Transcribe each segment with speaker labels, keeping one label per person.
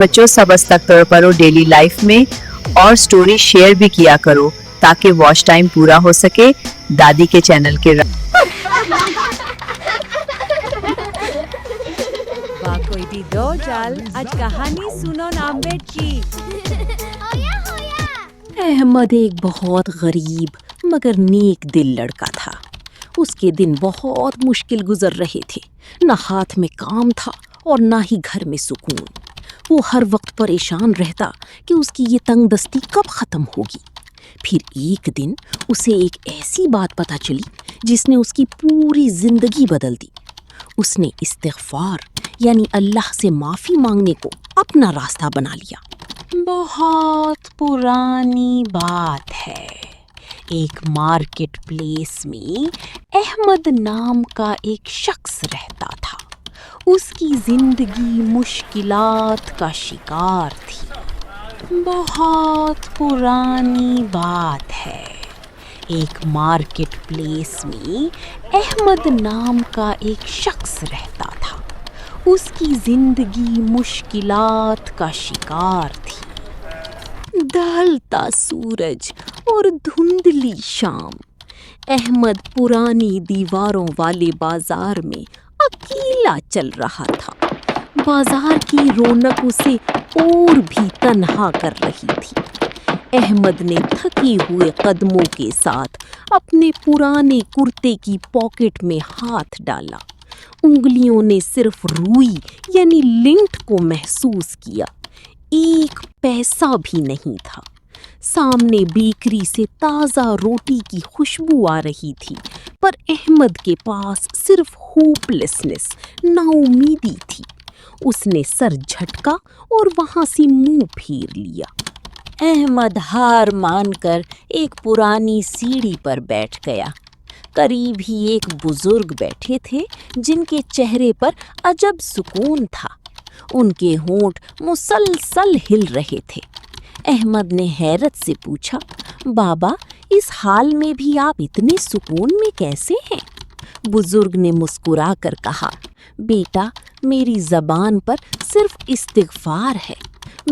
Speaker 1: बच्चों सब तक पढ़ो डेली लाइफ में और स्टोरी शेयर भी किया करो ताकि वॉच टाइम पूरा हो सके दादी के चैनल के
Speaker 2: कोई भी दो चाल आज कहानी सुनो नामबेट की।
Speaker 3: अहमद एक बहुत गरीब मगर नेक दिल लड़का था। उसके दिन बहुत मुश्किल गुजर रहे थे। न हाथ में काम था और ना ही घर में सुकून। वो हर वक्त परेशान रहता कि उसकी ये तंगदस्ती कब ख़त्म होगी। फिर एक दिन उसे एक ऐसी बात पता चली जिसने उसकी पूरी ज़िंदगी बदल दी। उसने इस्तिग़फ़ार यानी अल्लाह से माफ़ी मांगने को अपना रास्ता बना लिया। बहुत पुरानी बात है। एक मार्केट प्लेस में अहमद नाम का एक शख्स रहता था। उसकी जिंदगी मुश्किलात का शिकार थी। बहुत पुरानी बात है। एक मार्केट प्लेस में अहमद नाम का एक शख्स रहता था। उसकी जिंदगी मुश्किलात का शिकार थी। ढलता सूरज और धुंधली शाम। अहमद पुरानी दीवारों वाले बाजार में अकेला चल रहा था। बाजार की रौनक उसे और भी तन्हा कर रही थी। अहमद ने थके हुए कदमों के साथ अपने पुराने कुर्ते की पॉकेट में हाथ डाला। उंगलियों ने सिर्फ रुई यानी लिंट को महसूस किया। एक पैसा भी नहीं था। सामने बेकरी से ताज़ा रोटी की खुशबू आ रही थी, पर अहमद के पास सिर्फ होपलेसनेस, नाउमीदी थी। उसने सर झटका और वहाँ से मुंह फेर लिया। अहमद हार मानकर एक पुरानी सीढ़ी पर बैठ गया। करीब ही एक बुजुर्ग बैठे थे जिनके चेहरे पर अजब सुकून था। उनके होंठ मुसलसल हिल रहे थे। अहमद ने हैरत से पूछा, बाबा, इस हाल में भी आप इतने सुकून में कैसे हैं? बुजुर्ग ने मुस्कुरा कर कहा, बेटा, मेरी ज़बान पर सिर्फ इस्तिग़फ़ार है।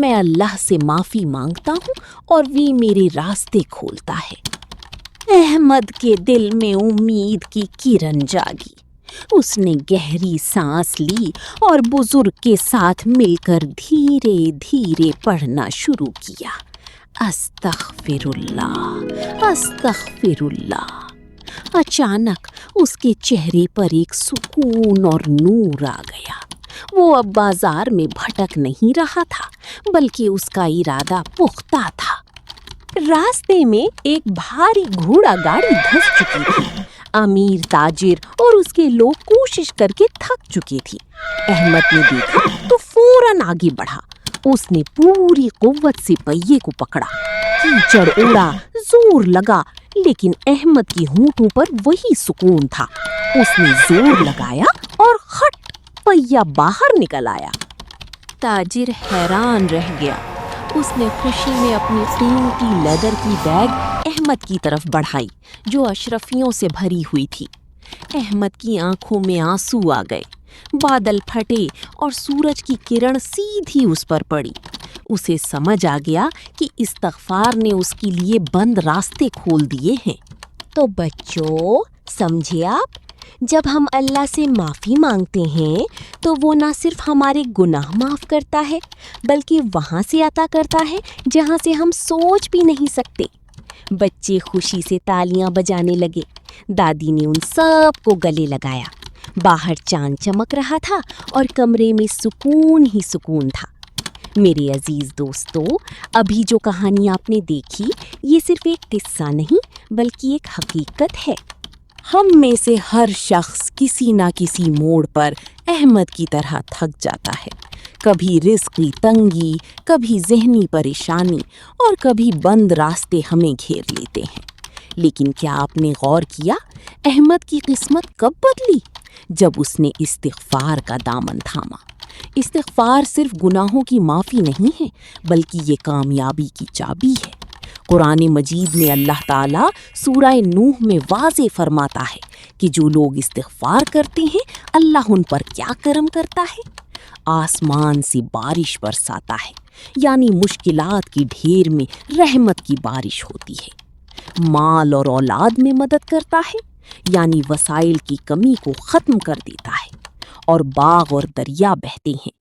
Speaker 3: मैं अल्लाह से माफ़ी मांगता हूँ और वे मेरे रास्ते खोलता है। अहमद के दिल में उम्मीद की किरण जागी। उसने गहरी सांस ली और बुजुर्ग के साथ मिलकर धीरे धीरे पढ़ना शुरू किया। अस्तग़फ़िरुल्लाह, अस्तग़फ़िरुल्लाह। अचानक उसके चेहरे पर एक सुकून और नूर आ गया। वो अब बाजार में भटक नहीं रहा था, बल्कि उसका इरादा पुख्ता था। रास्ते में एक भारी घोड़ा गाड़ी धंस चुकी थी। अमीर ताजिर और उसके लोग कोशिश करके थक चुके थे। अहमद ने देखा तो फौरन आगे बढ़ा। उसने पूरी कुव्वत से पहिए को पकड़ा। कीचड़ उड़ा, जोर लगा, लेकिन अहमद की होंठों पर वही सुकून था। उसने जोर लगाया और खट, पहिया बाहर निकल आया। ताजिर हैरान रह गया। उसने खुशी में अपनी कीमती लेदर की बैग अहमद की तरफ बढ़ाई, जो अशरफियों से भरी हुई थी। अहमद की आंखों में आंसू आ गए। बादल फटे और सूरज की किरण सीधी उस पर पड़ी। उसे समझ आ गया कि इस्तिग़फ़ार ने उसके लिए बंद रास्ते खोल दिए हैं।
Speaker 4: तो बच्चों, समझे आप, जब हम अल्लाह से माफ़ी मांगते हैं तो वो ना सिर्फ हमारे गुनाह माफ़ करता है, बल्कि वहाँ से अता करता है जहाँ से हम सोच भी नहीं सकते। बच्चे खुशी से तालियां बजाने लगे। दादी ने उन सब को गले लगाया। बाहर चांद चमक रहा था और कमरे में सुकून ही सुकून था। मेरे अजीज़ दोस्तों, अभी जो कहानी आपने देखी, ये सिर्फ एक किस्सा नहीं बल्कि एक हकीकत है। हम में से हर शख्स किसी ना किसी मोड़ पर अहमद की तरह थक जाता है। कभी रिज़्क़ की तंगी, कभी ज़हनी परेशानी और कभी बंद रास्ते हमें घेर लेते हैं। लेकिन क्या आपने गौर किया, अहमद की किस्मत कब बदली? जब उसने इस्तिग़फ़ार का दामन थामा। इस्तिग़फ़ार सिर्फ गुनाहों की माफ़ी नहीं है, बल्कि ये कामयाबी की चाबी है। कुरान मजीद में अल्लाह ताला सूरह नूह में वाज़े फरमाता है कि जो लोग इस्तिग़फ़ार करते हैं, अल्लाह उन पर क्या करम करता है।
Speaker 3: آسمان سے بارش برساتا ہے، یعنی مشکلات کی ڈھیر میں رحمت کی بارش ہوتی ہے۔ مال اور اولاد میں مدد کرتا ہے، یعنی وسائل کی کمی کو ختم کر دیتا ہے۔ اور باغ اور دریا بہتے ہیں،